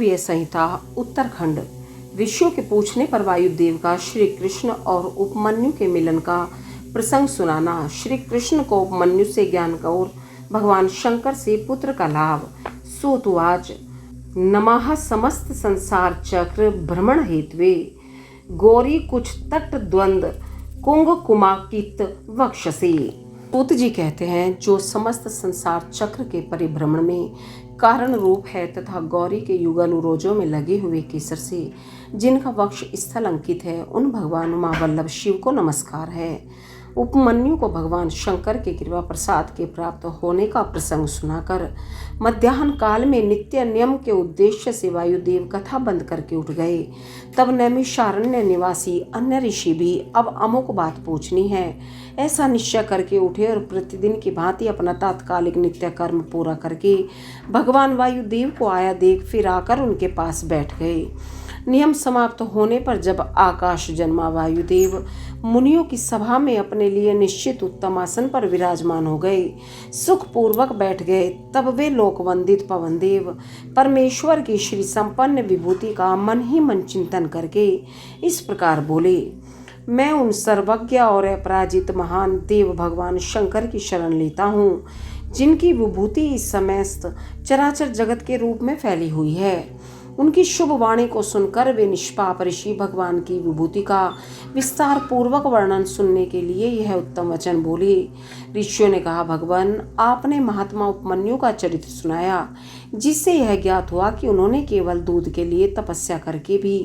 ये संहिता उत्तरखंड। ऋषियों के पूछने पर वायुदेव का श्री कृष्ण और उपमन्यु के मिलन का प्रसंग सुनाना। श्री कृष्ण को उपमन्यु से ज्ञान और भगवान शंकर से पुत्र का लाभ। सूतवाच नमः समस्त संसार चक्र भ्रमण हेतवे गौरी कुछ तट द्वंद कुंग कुमाकित वक्षसे। सूत जी कहते हैं, जो समस्त संसार चक्र के परिभ्रमण में कारण रूप है तथा गौरी के युगल उरोजों में लगे हुए केसर से जिनका वक्ष स्थल अंकित है, उन भगवान उमा वल्लभ शिव को नमस्कार है। उपमन्यु को भगवान शंकर के कृपा प्रसाद के प्राप्त होने का प्रसंग सुनाकर मध्याह्न काल में नित्य नियम के उद्देश्य से वायुदेव कथा बंद करके उठ गए। तब नैमिषारण्य निवासी अन्य ऋषि भी अब अमुक बात पूछनी है ऐसा निश्चय करके उठे और प्रतिदिन की भांति अपना तात्कालिक नित्य कर्म पूरा करके भगवान वायुदेव को आया देख फिर आकर उनके पास बैठ गए। नियम समाप्त होने पर जब आकाश जन्मा वायुदेव मुनियों की सभा में अपने लिए निश्चित उत्तम आसन पर विराजमान हो गए, सुखपूर्वक बैठ गए। तब वे लोकवंदित पवनदेव परमेश्वर की श्री संपन्न विभूति का मन ही मन चिंतन करके इस प्रकार बोले। मैं उन सर्वज्ञ और अपराजित महान देव भगवान शंकर की शरण लेता हूँ, जिनकी विभूति इस समस्त चराचर जगत के रूप में फैली हुई है। उनकी शुभ वाणी को सुनकर वे निष्पाप ऋषि भगवान की विभूति का विस्तार पूर्वक वर्णन सुनने के लिए यह उत्तम वचन बोले। ऋषियों ने कहा, भगवान आपने महात्मा उपमन्यु का चरित्र सुनाया, जिससे यह ज्ञात हुआ कि उन्होंने केवल दूध के लिए तपस्या करके भी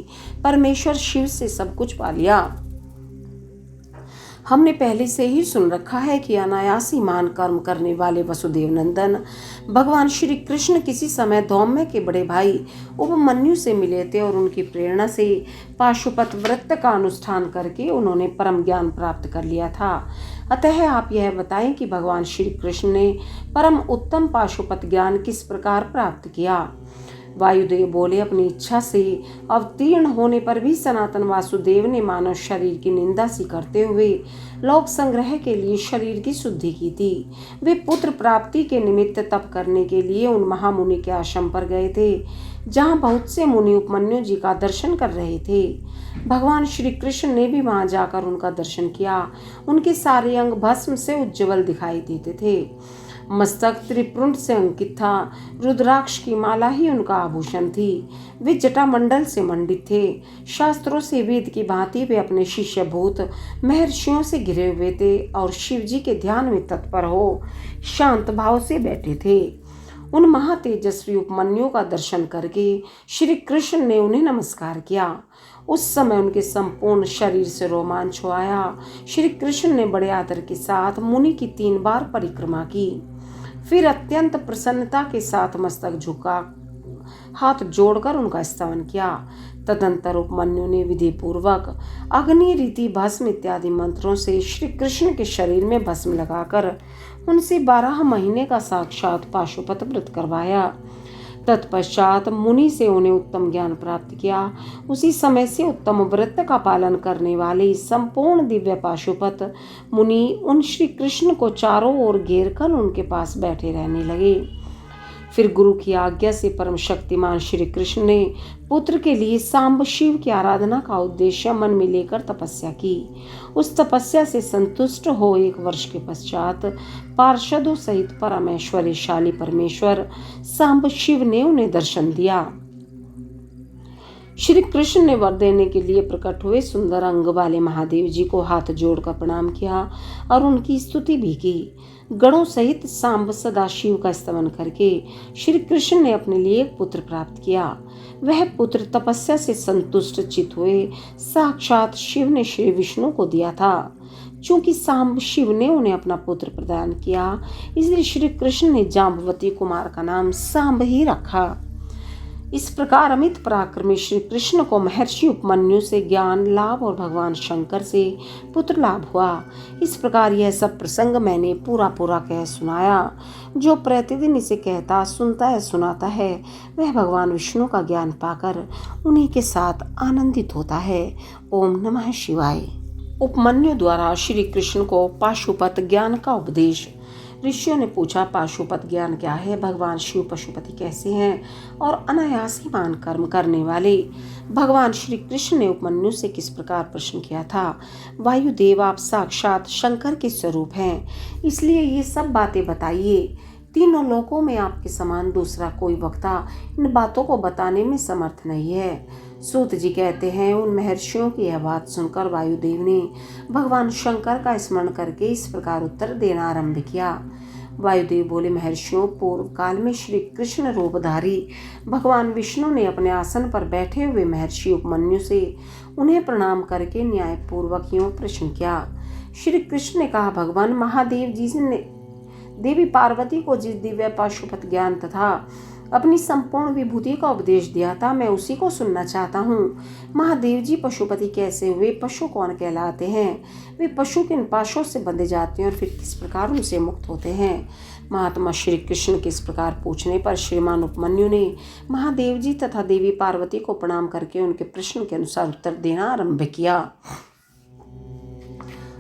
परमेश्वर शिव से सब कुछ पा लिया। हमने पहले से ही सुन रखा है कि अनायासी मान कर्म करने वाले वसुदेव नंदन भगवान श्री कृष्ण किसी समय धौम्य के बड़े भाई उपमन्यु से मिले थे और उनकी प्रेरणा से पाशुपत व्रत का अनुष्ठान करके उन्होंने परम ज्ञान प्राप्त कर लिया था। अतः आप यह बताएं कि भगवान श्री कृष्ण ने परम उत्तम पाशुपत ज्ञान किस प्रकार प्राप्त किया। वायुदेव बोले, अपनी इच्छा से अवतीर्ण होने पर भी सनातन वासुदेव ने मानव शरीर की निंदा सी करते हुए लोक संग्रह के लिए शरीर की शुद्धि की थी। वे पुत्र प्राप्ति के निमित्त तप करने के लिए उन महामुनि के आश्रम पर गए थे, जहाँ बहुत से मुनि उपमन्यु जी का दर्शन कर रहे थे। भगवान श्री कृष्ण ने भी वहां जाकर उनका दर्शन किया। उनके सारे अंग भस्म से उज्ज्वल दिखाई देते थे। मस्तक त्रिपुंड से अंकित था। रुद्राक्ष की माला ही उनका आभूषण थी। वे जटामंडल से मंडित थे। शास्त्रों से वेद की भांति वे अपने शिष्यभूत महर्षियों से घिरे हुए थे और शिव जी के ध्यान में तत्पर हो शांत भाव से बैठे थे। उन महातेजस्वी उपमन्यु का दर्शन करके श्री कृष्ण ने उन्हें नमस्कार किया। उस समय उनके संपूर्ण शरीर से रोमांच हो आया। श्री कृष्ण ने बड़े आदर के साथ मुनि की 3 बार परिक्रमा की, फिर अत्यंत प्रसन्नता के साथ मस्तक झुका हाथ जोड़कर उनका स्तवन किया। तदंतर उपमन्यु ने विधि पूर्वक अग्नि रीति भस्म इत्यादि मंत्रों से श्री कृष्ण के शरीर में भस्म लगाकर उनसे 12 महीने का साक्षात पाशुपत व्रत करवाया। तत्पश्चात मुनि से उन्हें उत्तम ज्ञान प्राप्त किया। उसी समय से उत्तम व्रत का पालन करने वाले संपूर्ण दिव्य पाशुपत मुनि उन श्री कृष्ण को चारों ओर घेर कर उनके पास बैठे रहने लगे। फिर गुरु की आज्ञा से परम शक्तिमान श्री कृष्ण ने पुत्र के लिए सांब शिव की आराधना का उद्देश्य मन में लेकर तपस्या की। उस तपस्या से संतुष्ट हो 1 वर्ष के पश्चात पार्षदों सहित परमेश्वरशाली परमेश्वर सांब शिव ने उन्हें दर्शन दिया। श्री कृष्ण ने वर देने के लिए प्रकट हुए सुंदर अंग वाले महादेव जी को हाथ जोड़कर प्रणाम किया और उनकी स्तुति भी की। गणों सहित सांब सदाशिव का स्तवन करके श्री कृष्ण ने अपने लिए एक पुत्र प्राप्त किया। वह पुत्र तपस्या से संतुष्ट चित हुए साक्षात शिव ने श्री विष्णु को दिया था। चूंकि सांब शिव ने उन्हें अपना पुत्र प्रदान किया, इसलिए श्री कृष्ण ने जाम्बवती कुमार का नाम सांब ही रखा। इस प्रकार अमित पराक्रमी श्री कृष्ण को महर्षि उपमन्यु से ज्ञान लाभ और भगवान शंकर से पुत्र लाभ हुआ। इस प्रकार यह सब प्रसंग मैंने पूरा कह सुनाया। जो प्रतिदिन इसे कहता सुनता है सुनाता है, वह भगवान विष्णु का ज्ञान पाकर उन्हीं के साथ आनंदित होता है। ओम नमः शिवाय। उपमन्यु द्वारा श्री कृष्ण को पाशुपत ज्ञान का उपदेश। ऋषियों ने पूछा, पाशुपत ज्ञान क्या है? भगवान शिव पशुपति कैसे हैं और अनायास ही मान कर्म करने वाले? भगवान श्री कृष्ण ने उपमन्यु से किस प्रकार प्रश्न किया था? वायुदेव, आप साक्षात शंकर के स्वरूप हैं, इसलिए ये सब बातें बताइए। तीनों लोकों में आपके समान दूसरा कोई वक्ता इन बातों को बताने में समर्थ नहीं है। सूत जी कहते हैं, उन महर्षियों की यह बात सुनकर वायुदेव ने भगवान शंकर का स्मरण करके इस प्रकार उत्तर देना आरंभ किया। वायुदेव बोले, महर्षियों, पूर्व काल में श्री कृष्ण रूपधारी भगवान विष्णु ने अपने आसन पर बैठे हुए महर्षि उपमन्यु से उन्हें प्रणाम करके न्यायपूर्वक यूं प्रश्न किया। श्री कृष्ण ने कहा, भगवान महादेव जी ने देवी पार्वती को जिस दिव्य पाशुपत ज्ञान तथा अपनी संपूर्ण विभूति का उपदेश दिया था, मैं उसी को सुनना चाहता हूँ। महादेव जी पशुपति कैसे हुए? पशु कौन कहलाते हैं? वे पशु किन पाशों से बंधे जाते हैं और फिर किस प्रकार उनसे मुक्त होते हैं? महात्मा श्री कृष्ण के इस प्रकार पूछने पर श्रीमान उपमन्यु ने महादेव जी तथा देवी पार्वती को प्रणाम करके उनके प्रश्न के अनुसार उत्तर देना आरंभ किया।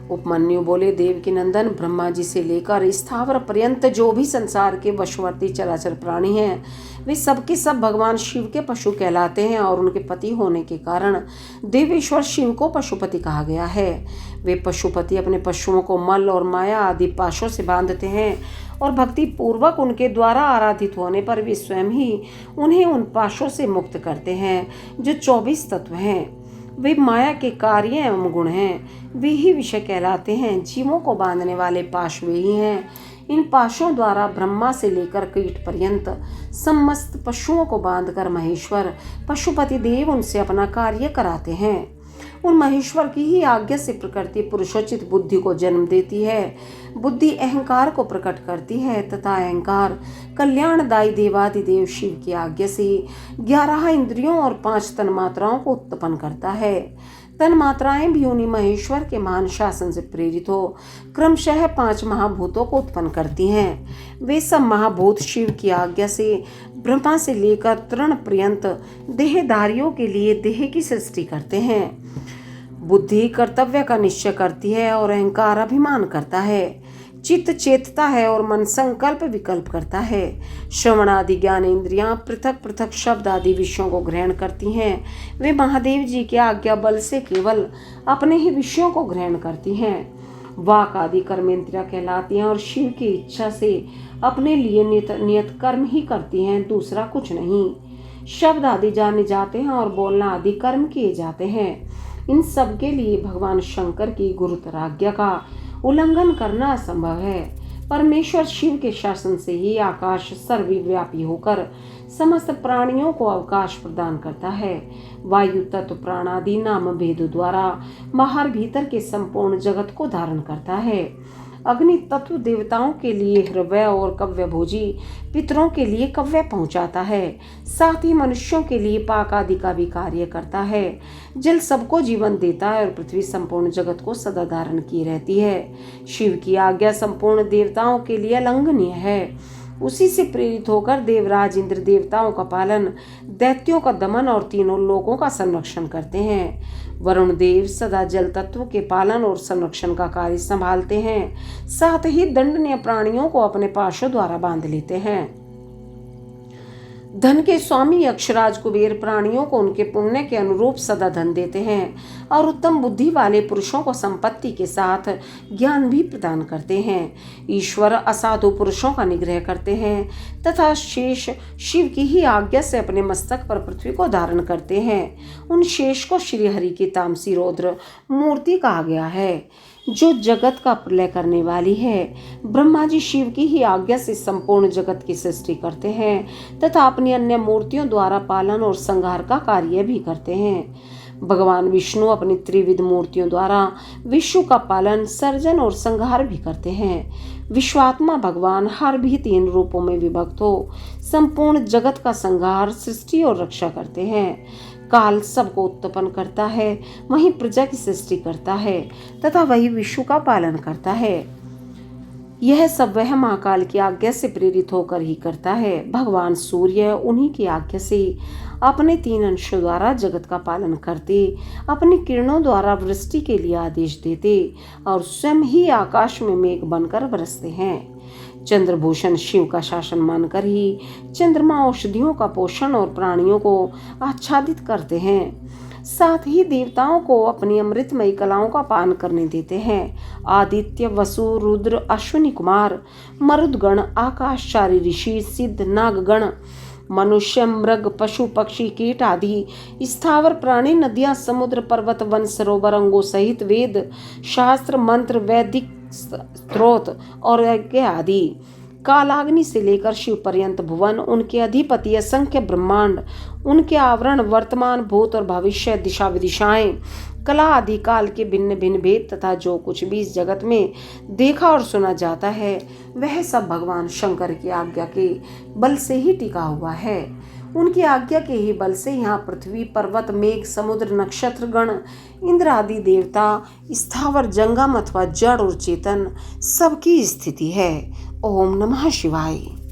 उपमन्यु बोले, देव की नंदन, ब्रह्मा जी से लेकर स्थावर पर्यंत जो भी संसार के वशवर्ती चराचर प्राणी हैं, वे सब के सब भगवान शिव के पशु कहलाते हैं और उनके पति होने के कारण देवेश्वर शिव को पशुपति कहा गया है। वे पशुपति अपने पशुओं को मल और माया आदि पाशों से बांधते हैं और भक्ति पूर्वक उनके द्वारा आराधित होने पर वे स्वयं ही उन्हें उन पाशों से मुक्त करते हैं जो 24 तत्व हैं। वे माया के कार्य एवं गुण हैं, वे ही विषय कहलाते हैं। जीवों को बांधने वाले पाश वे ही हैं। इन पाशों द्वारा ब्रह्मा से लेकर कीट पर्यंत समस्त पशुओं को बांधकर महेश्वर पशुपति देव उनसे अपना कार्य कराते हैं। उन महेश्वर की ही आज्ञा से प्रकृति पुरुषोचित बुद्धि को जन्म देती है। बुद्धि अहंकार को प्रकट करती है तथा अहंकार कल्याणदायी देवादिदेव शिव की आज्ञा से 11 इंद्रियों और 5 तन्मात्राओं को उत्पन्न करता है। तन्मात्राएं भी उन्हीं महेश्वर के महान शासन से प्रेरित हो क्रमशः 5 महाभूतों को उत्पन्न करती हैं। वे सब महाभूत शिव की आज्ञा से ब्रह्मा से लेकर तृण पर्यंत देहधारियों के लिए देह की सृष्टि करते हैं। बुद्धि कर्तव्य का निश्चय करती है और अहंकार अभिमान करता है। चित्त चेतता है और मन संकल्प विकल्प करता है। श्रवण आदि ज्ञान इंद्रियां पृथक पृथक शब्द आदि विषयों को ग्रहण करती हैं। वे महादेव जी के आज्ञा बल से केवल अपने ही विषयों को ग्रहण करती हैं। वाक आदि कर्मेंद्रियां कहलाती हैं और शिव की इच्छा से अपने लिए नियत कर्म ही करती हैं, दूसरा कुछ नहीं। शब्द आदि जाने जाते हैं और बोलना आदि कर्म किए जाते हैं। इन सब के लिए भगवान शंकर की गुरुतर आज्ञा का उल्लंघन करना असंभव है। परमेश्वर शिव के शासन से ही आकाश सर्वव्यापी होकर समस्त प्राणियों को अवकाश प्रदान करता है। वायु तत्व प्राणादि नाम भेद द्वारा बाहर भीतर के संपूर्ण जगत को धारण करता है। अग्नि तत्व देवताओं के लिए हृदय और कव्य भोजी पितरों के लिए कव्य पहुंचाता है। साथ ही मनुष्यों के लिए पाक आदि का भी कार्य करता है। जल सबको जीवन देता है और पृथ्वी संपूर्ण जगत को सदा धारण की रहती है। शिव की आज्ञा संपूर्ण देवताओं के लिए अलंघनीय है। उसी से प्रेरित होकर देवराज इंद्र देवताओं का पालन, दैत्यों का दमन और तीनों लोकों का संरक्षण करते हैं। वरुण देव सदा जल तत्व के पालन और संरक्षण का कार्य संभालते हैं। साथ ही दंडनीय प्राणियों को अपने पाशों द्वारा बांध लेते हैं। धन के स्वामी यक्षराज कुबेर प्राणियों को उनके पुण्य के अनुरूप सदा धन देते हैं और उत्तम बुद्धि वाले पुरुषों को संपत्ति के साथ ज्ञान भी प्रदान करते हैं। ईश्वर असाधु पुरुषों का निग्रह करते हैं तथा शेष शिव की ही आज्ञा से अपने मस्तक पर पृथ्वी को धारण करते हैं। उन शेष को श्री हरि की तामसी रौद्र मूर्ति कहा गया है, जो जगत का प्रलय करने वाली है। ब्रह्मा जी शिव की ही आज्ञा से संपूर्ण जगत की सृष्टि करते हैं तथा अपनी अन्य मूर्तियों द्वारा पालन और संहार का कार्य भी करते हैं। भगवान विष्णु अपनी त्रिविध मूर्तियों द्वारा विश्व का पालन, सर्जन और संहार भी करते हैं। विश्वात्मा भगवान हर भी 3 रूपों में विभक्त हो संपूर्ण जगत का संहार, सृष्टि और रक्षा करते हैं। काल सबको उत्पन्न करता है, वही प्रजा की सृष्टि करता है तथा वही विश्व का पालन करता है। यह सब वह महाकाल की आज्ञा से प्रेरित होकर ही करता है। भगवान सूर्य उन्हीं की आज्ञा से अपने 3 अंशों द्वारा जगत का पालन करते, अपनी किरणों द्वारा वृष्टि के लिए आदेश देते और स्वयं ही आकाश में मेघ बनकर बरसते हैं। चंद्रभूषण शिव का शासन मानकर ही चंद्रमा औषधियों का पोषण और प्राणियों को आच्छादित करते हैं। साथ ही देवताओं को अपनी अमृतमयी कलाओं का पान करने देते हैं। आदित्य, वसु, रुद्र, अश्विनी कुमार, मरुदगण, आकाशचारी ऋषि, सिद्ध, नागगण, मनुष्य, मृग, पशु, पक्षी, कीट आदि स्थावर प्राणी, नदियां, समुद्र, पर्वत, वन, सरोवर, अंगों सहित वेद, शास्त्र, मंत्र, वैदिक स्त्रोत और यज्ञ आदि, कालाग्नि से लेकर शिव पर्यंत भुवन, उनके अधिपति, असंख्य ब्रह्मांड, उनके आवरण, वर्तमान, भूत और भविष्य, दिशा विदिशाएं, कला आदि, काल के भिन्न भिन्न भेद तथा जो कुछ भी इस जगत में देखा और सुना जाता है वह सब भगवान शंकर की आज्ञा के बल से ही टिका हुआ है। उनकी आज्ञा के ही बल से यहाँ पृथ्वी, पर्वत, मेघ, समुद्र, नक्षत्र गण, इंद्र आदि देवता, स्थावर, जंगम अथवा जड़ और चेतन सबकी स्थिति है। ओम नमः शिवाय।